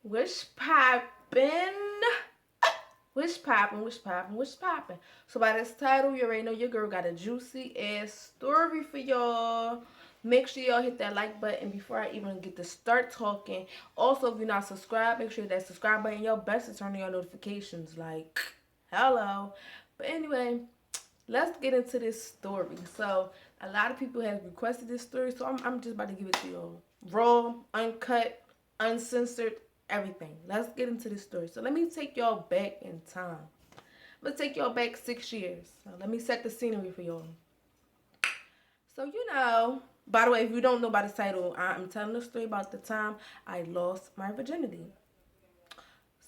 What's poppin'? What's poppin'? What's poppin'? What's poppin'? So by this title, you already know your girl got a juicy ass story for y'all. Make sure y'all hit that like button before I even get to start talking. Also, if you're not subscribed, make sure that subscribe button. Y'all best to turn on your notifications. Like, hello. But anyway, let's get into this story. So a lot of people have requested this story, so I'm just about to give it to y'all. Raw, uncut, uncensored, everything. Let's get into this story. So let me take y'all back in time. Let's take y'all back 6 years. So let me set the scenery for y'all. So by the way, if you don't know by the title, I'm telling a story about the time I lost my virginity.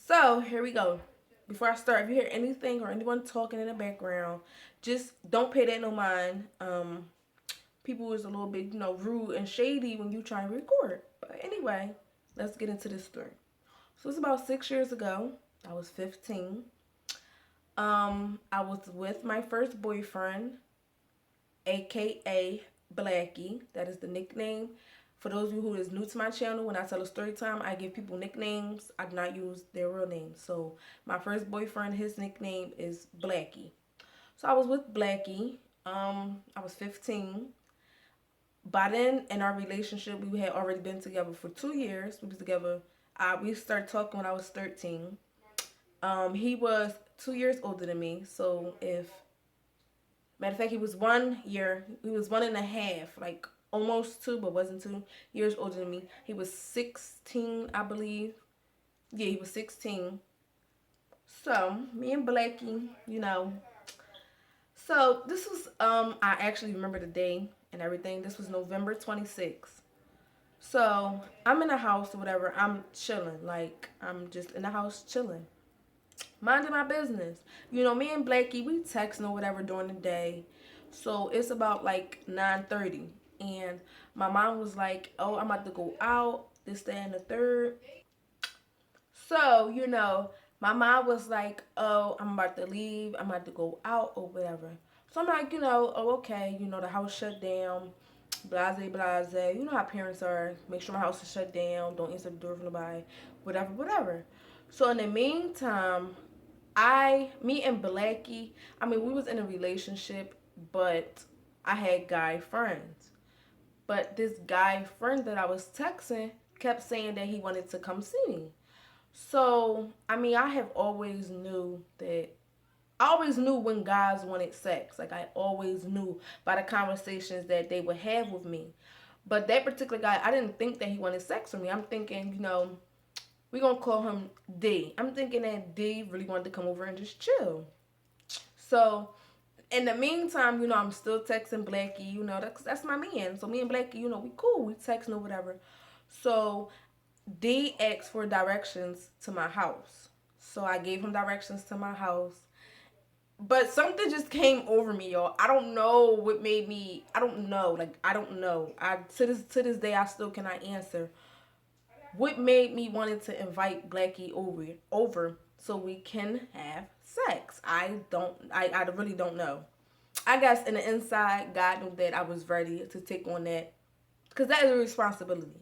So here we go. Before I start, if you hear anything or anyone talking in the background, just don't pay that no mind. People is a little bit, rude and shady when you try to record. But anyway, let's get into this story. So it's about 6 years ago. I was 15. I was with my first boyfriend, aka Blackie. That is the nickname. For those of you who is new to my channel, when I tell a story time, I give people nicknames. I do not use their real names. So my first boyfriend, his nickname is Blackie. So I was with Blackie. I was 15. By then, in our relationship, we had already been together for 2 years. We was together. We started talking when I was 13. He was 2 years older than me. So if matter of fact, he was 1 year. He was 1.5, like almost 2, but wasn't 2 years older than me. He was 16, I believe. Yeah, he was 16. So me and Blackie. So this was I actually remember the day and everything. This was November 26th. So I'm in the house or whatever. I'm chilling. Like I'm just in the house chilling. Minding my business. Me and Blackie, we texting or whatever during the day. So it's about like 9:30. And my mom was like, oh, I'm about to go out, this, that, and the third. So, my mom was like, oh, I'm about to leave. I'm about to go out or whatever. So I'm like, oh, okay. The house shut down. Blase, blase. You know how parents are. Make sure my house is shut down. Don't answer the door for nobody. Whatever, whatever. So in the meantime, me and Blackie, we was in a relationship, but I had guy friends. But this guy friend that I was texting kept saying that he wanted to come see me. So, I have always knew when guys wanted sex. Like, I always knew by the conversations that they would have with me. But that particular guy, I didn't think that he wanted sex with me. I'm thinking, we're going to call him D. I'm thinking that D really wanted to come over and just chill. So, in the meantime, I'm still texting Blackie. That's my man. So, me and Blackie, we cool. We texting or whatever. So, D asked for directions to my house. So I gave him directions to my house. But something just came over me, y'all. I don't know what made me. I don't know. Like I don't know. I to this day I still cannot answer what made me wanted to invite Blackie over so we can have sex. I really don't know. I guess in the inside, God knew that I was ready to take on that because that is a responsibility.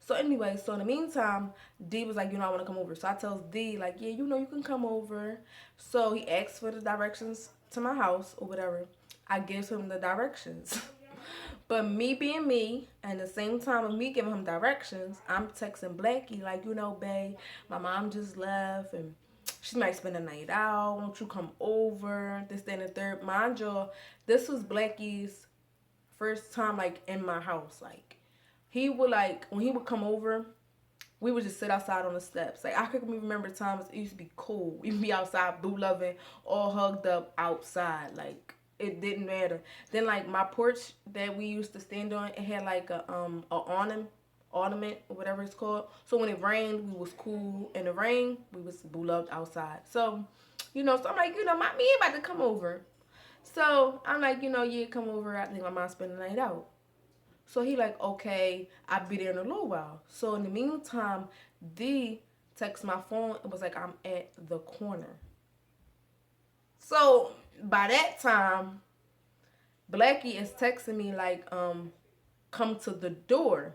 So anyway, so in the meantime, D was like, I want to come over. So I tells D like, yeah, you can come over. So he asked for the directions to my house or whatever. I gives him the directions. But me being me, and the same time of me giving him directions, I'm texting Blackie like, babe, my mom just left and she might spend the night out. Won't you come over? This, that, and the third. Mind you, this was Blackie's first time like in my house. Like he would like when he would come over, we would just sit outside on the steps. Like I could remember times it used to be cool. We'd be outside, boo loving, all hugged up outside. Like it didn't matter. Then like my porch that we used to stand on, it had like a ornament or whatever it's called. So when it rained, we was cool. In the rain, we was boo loved outside. So, so I'm like, my me about to come over. So I'm like, yeah, come over. I think my mom spend the night out. So he like, okay, I'll be there in a little while. So in the meantime, D texted my phone and was like, I'm at the corner. So by that time, Blackie is texting me like, come to the door.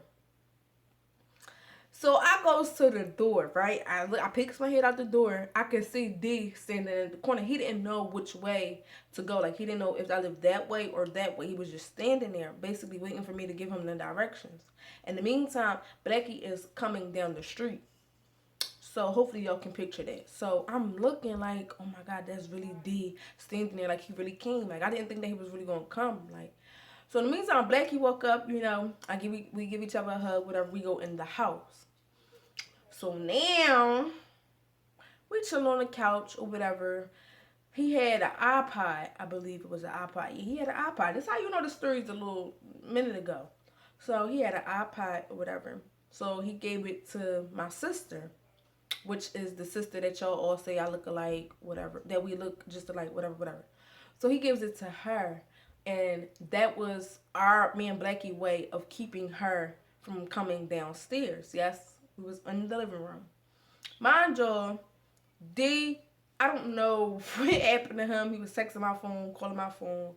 So I goes to the door, right? I picks my head out the door. I can see D standing in the corner. He didn't know which way to go. Like he didn't know if I lived that way or that way. He was just standing there, basically waiting for me to give him the directions. In the meantime, Blackie is coming down the street. So hopefully y'all can picture that. So I'm looking like, oh my God, that's really D standing there like he really came. Like I didn't think that he was really gonna come. Like so in the meantime, Blackie woke up. We give each other a hug. Whatever. We go in the house. So now we chill on the couch or whatever. He had an iPod. I believe it was an iPod. Yeah, he had an iPod. That's how you know the story's a little minute ago. So he had an iPod or whatever. So he gave it to my sister, which is the sister that y'all all say I look alike, whatever. That we look just alike, whatever, whatever. So he gives it to her. And that was me and Blackie way of keeping her from coming downstairs. Yes, we was in the living room. Mind y'all, D, I don't know what happened to him. He was texting my phone, calling my phone,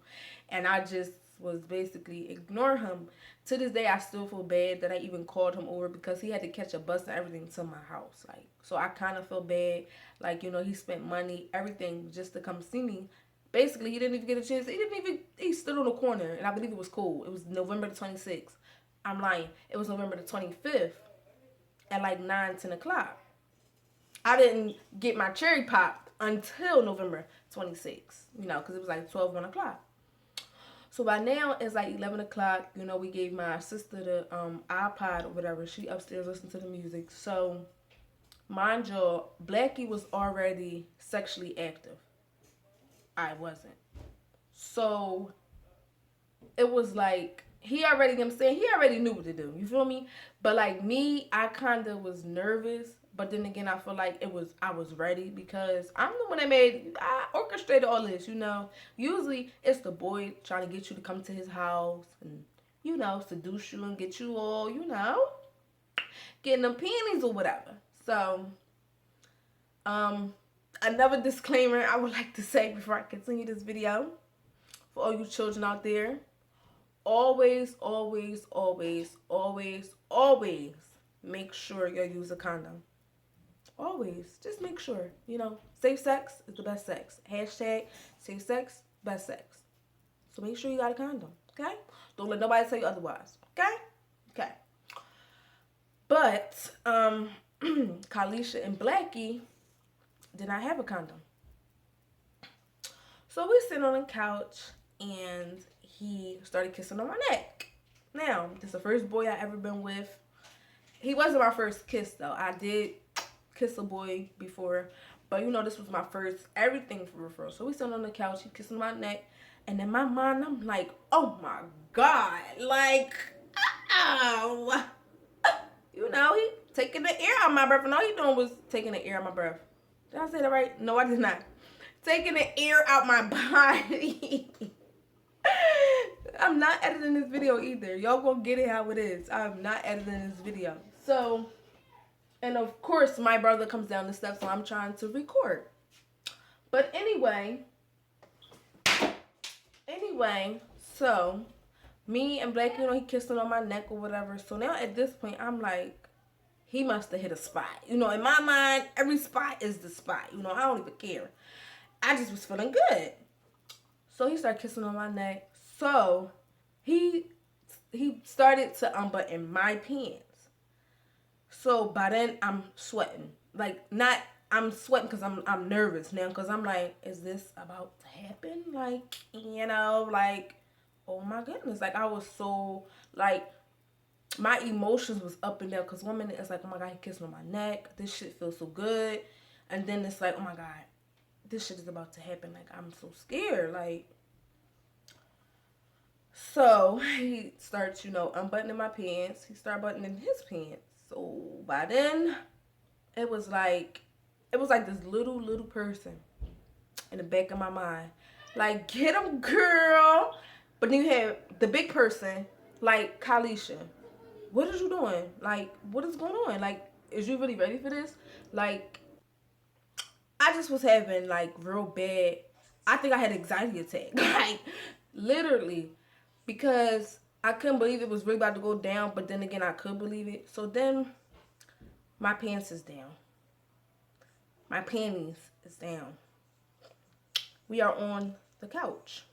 and I just was basically ignoring him. To this day, I still feel bad that I even called him over because he had to catch a bus and everything to my house. Like, so I kind of feel bad. Like, he spent money, everything just to come see me. Basically, he didn't even get a chance. He stood on the corner, and I believe it was cool. It was November the 26th. I'm lying. It was November the 25th at like 9, 10 o'clock. I didn't get my cherry popped until November 26th, because it was like 12, 1 o'clock. So by now it's like 11 o'clock. We gave my sister the iPod or whatever. She upstairs listening to the music. So, mind you, Blackie was already sexually active. I wasn't. So, it was like, he already knew what to do. You feel me? But like me, I kind of was nervous. But then again, I feel like I was ready because I'm the one I orchestrated all this, Usually it's the boy trying to get you to come to his house and, seduce you and get you all, getting them panties or whatever. So, another disclaimer I would like to say before I continue this video for all you children out there. Always, always, always, always, always make sure you use a condom. Always. Just make sure. Safe sex is the best sex. Hashtag safe sex, best sex. So make sure you got a condom. Okay? Don't let nobody tell you otherwise. Okay? Okay. But, Kalisha and Blackie did not have a condom. So we sit on the couch and he started kissing on my neck. Now, this is the first boy I ever been with. He wasn't my first kiss though. I did kiss a boy before, but this was my first everything for referral. So we sitting on the couch, he kissing my neck, and in my mind I'm like, oh my God, like, ow. He taking the air out of my breath, and all he doing was taking the air out of my breath. Did I say that right? No, I did not. Taking the air out my body. I'm not editing this video either. Y'all gonna get it how it is. I'm not editing this video. So, and of course, my brother comes down the steps, so I'm trying to record. But anyway, so me and Blake, he kissed on my neck or whatever. So now at this point, I'm like, he must have hit a spot. In my mind, every spot is the spot. I don't even care. I just was feeling good. So he started kissing on my neck. So he started to unbutton my pants. So by then I'm sweating. I'm sweating because I'm nervous now because I'm like, is this about to happen? Like, oh my goodness. Like I was so my emotions was up and down because one minute it's like, oh my God, he kissed on my neck. This shit feels so good. And then it's like, oh my God, this shit is about to happen. Like I'm so scared. So he starts, unbuttoning my pants. He started buttoning his pants. So by then, it was like this little person in the back of my mind. Like, get him, girl. But then you have the big person, like Kalisha. What is you doing? Like, what is going on? Like, is you really ready for this? Like, I just was having, real bad, I think I had an anxiety attack. Literally. Because I couldn't believe it was really about to go down, but then again, I could believe it. So then My pants is down. My panties is down. We are on the couch.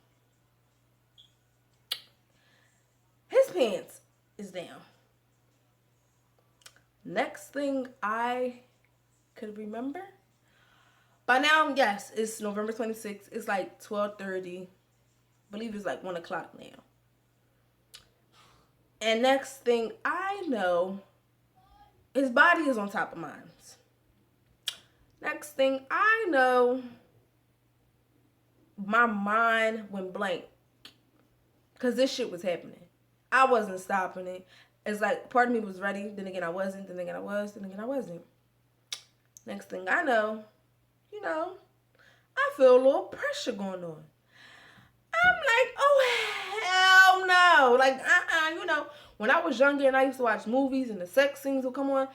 His pants is down. Next thing I could remember. By now, yes, it's November 26th. It's like 12:30. I believe it's like 1 o'clock now. And next thing I know, his body is on top of mine. Next thing I know, my mind went blank. Because this shit was happening. I wasn't stopping it. It's like part of me was ready, then again I wasn't, then again I was, then again I wasn't. Next thing I know, I feel a little pressure going on. I'm like, oh, hell no. Like, when I was younger and I used to watch movies and the sex scenes would come on,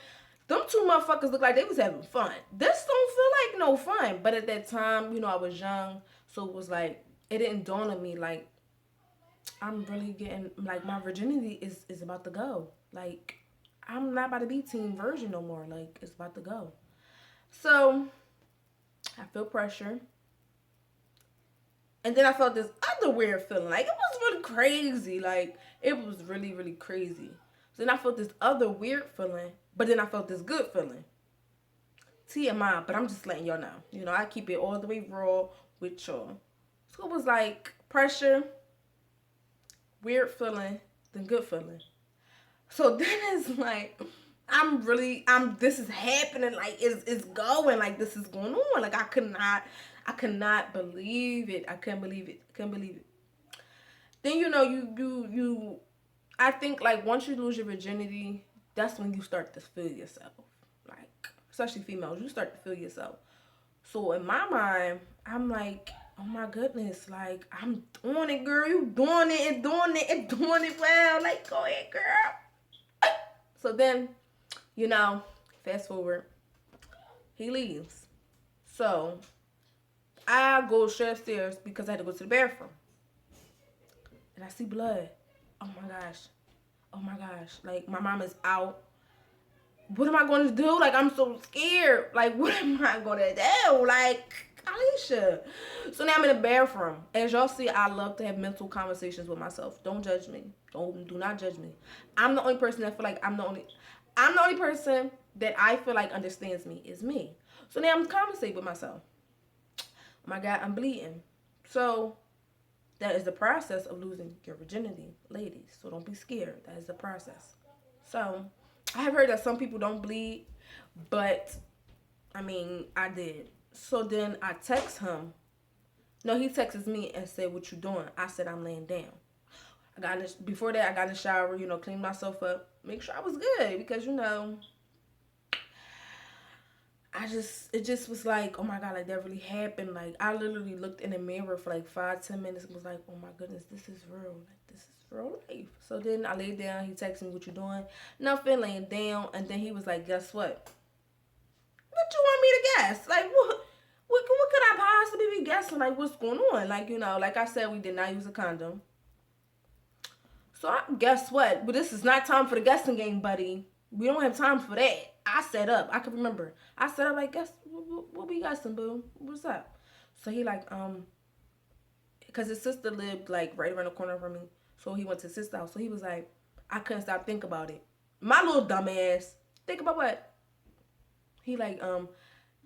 them two motherfuckers look like they was having fun. This don't feel like no fun. But at that time, I was young, so it was like, it didn't dawn on me, like, I'm really getting, like, my virginity is about to go. Like, I'm not about to be teen virgin no more. Like, it's about to go. So, I feel pressure. And then I felt this other weird feeling. Like, it was really crazy. Like, it was really, really crazy. So then I felt this other weird feeling. But then I felt this good feeling. TMI, but I'm just letting y'all know. I keep it all the way raw with y'all. So it was like pressure, weird feeling, then good feeling. So then it's like, this is happening. Like, it's going. Like, this is going on. Like, I could not believe it. I couldn't believe it. Then, you I think, like, once you lose your virginity, that's when you start to feel yourself. Like, especially females, you start to feel yourself. So in my mind, I'm like, oh my goodness, like, I'm doing it, girl. You doing it and doing it and doing it well. Like, go ahead, girl. So then, fast forward, he leaves. So I go straight upstairs because I had to go to the bathroom. And I see blood. Oh my gosh. Like, my mom is out. What am I going to do? Like, I'm so scared. Like, what am I going to do? Like, Alicia. So now I'm in the bathroom. As y'all see, I love to have mental conversations with myself. Don't judge me. Do not judge me. I'm the only person that feel like I'm the only person that I feel like understands me is me. So now I'm conversating with myself. Oh my God, I'm bleeding. So that is the process of losing your virginity, ladies. So don't be scared. That is the process. So I have heard that some people don't bleed, but I mean, I did. So then I text him. No, he texts me and said, "What you doing?" I said, "I'm laying down." Before that, I got in the shower, cleaned myself up, make sure I was good because it just was like, oh my God, like that really happened. Like, I literally looked in the mirror for like 5-10 minutes and was like, oh my goodness, this is real. Like, this is real life. So then I laid down. He texted me, "What you doing?" Nothing, laying down. And then he was like, "Guess what? What you want me to guess? Like, what could I possibly be guessing? Like, what's going on?" Like, like I said, we did not use a condom. So guess what? But this is not time for the guessing game, buddy. We don't have time for that. I set up. I can remember. I set up, like, guess what we guessing, boo? What's up? So he like, because his sister lived like right around the corner from me. So he went to his sister's house. So he was like, I couldn't stop thinking about it. My little dumbass. Think about what? He like,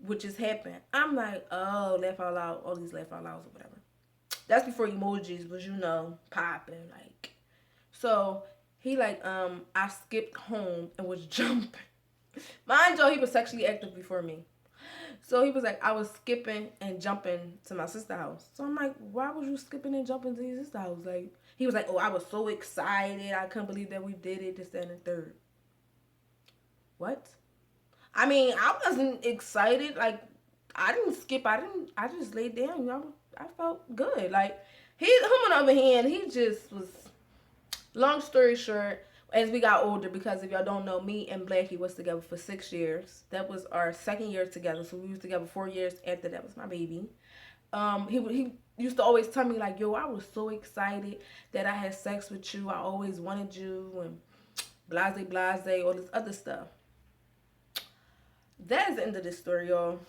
what just happened? I'm like, oh, laugh out loud. All these laugh out louds or whatever. That's before emojis was, popping. Like, so he like, I skipped home and was jumping. Mind you, he was sexually active before me. So he was like, I was skipping and jumping to my sister's house. So I'm like, why was you skipping and jumping to your sister's house? Like, he was like, oh, I was so excited. I couldn't believe that we did it, this, that, and the third. What? I mean, I wasn't excited. Like, I didn't skip. I just laid down. I felt good. Like, him on the other hand, he just was, long story short, as we got older, because if y'all don't know, me and Blackie was together for 6 years. That was our second year together. So we was together 4 years after that was my baby. He used to always tell me, like, yo, I was so excited that I had sex with you. I always wanted you and blase, all this other stuff. That is the end of this story, y'all.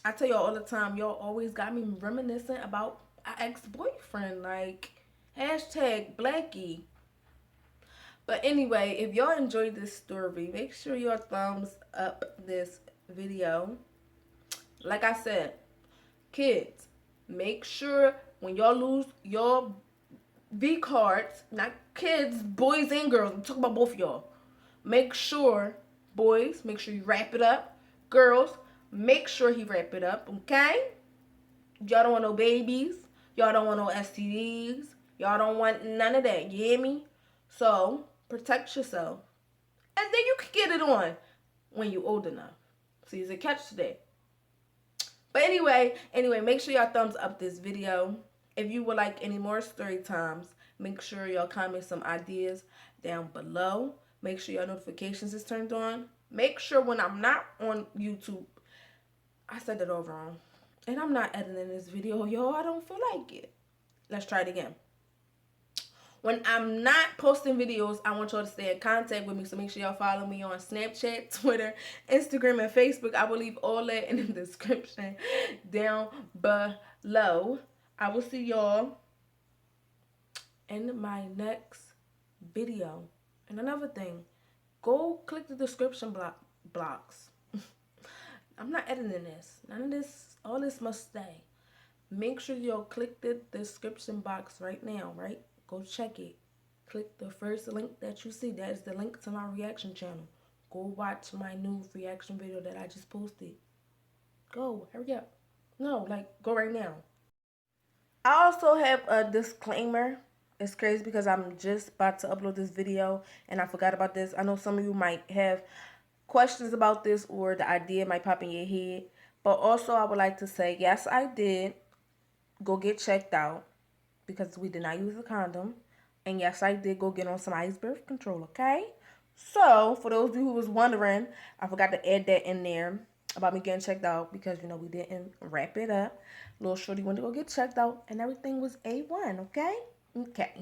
I tell y'all all the time, y'all always got me reminiscing about an ex-boyfriend. Like, hashtag Blackie. But anyway, if y'all enjoyed this story, make sure y'all thumbs up this video. Like I said, kids, make sure when y'all lose your V cards, not kids, boys and girls, I'm talking about both of y'all. Make sure, boys, make sure you wrap it up. Girls, make sure he wrap it up, okay? Y'all don't want no babies. Y'all don't want no STDs. Y'all don't want none of that. You hear me? So, protect yourself. And then you can get it on when you're old enough. See, there's a catch today. But anyway, make sure y'all thumbs up this video. If you would like any more story times, make sure y'all comment some ideas down below. Make sure your notifications is turned on. Make sure when I'm not on YouTube, I said it all wrong. And I'm not editing this video, yo. I don't feel like it. Let's try it again. When I'm not posting videos, I want y'all to stay in contact with me. So make sure y'all follow me on Snapchat, Twitter, Instagram, and Facebook. I will leave all that in the description down below. I will see y'all in my next video. And another thing, go click the description blocks. I'm not editing this. None of this, all this must stay. Make sure y'all click the description box right now, right? Go check it. Click the first link that you see. That is the link to my reaction channel. Go watch my new reaction video that I just posted. Go, hurry up. No, like, go right now. I also have a disclaimer. It's crazy because I'm just about to upload this video and I forgot about this. I know some of you might have questions about this or the idea might pop in your head. But also I would like to say, yes, I did go get checked out because we did not use a condom. And yes, I did go get on some ice birth control, okay? So, for those of you who was wondering, I forgot to add that in there about me getting checked out because, you know, we didn't wrap it up. Little shorty went to go get checked out and everything was A1, okay? Okay.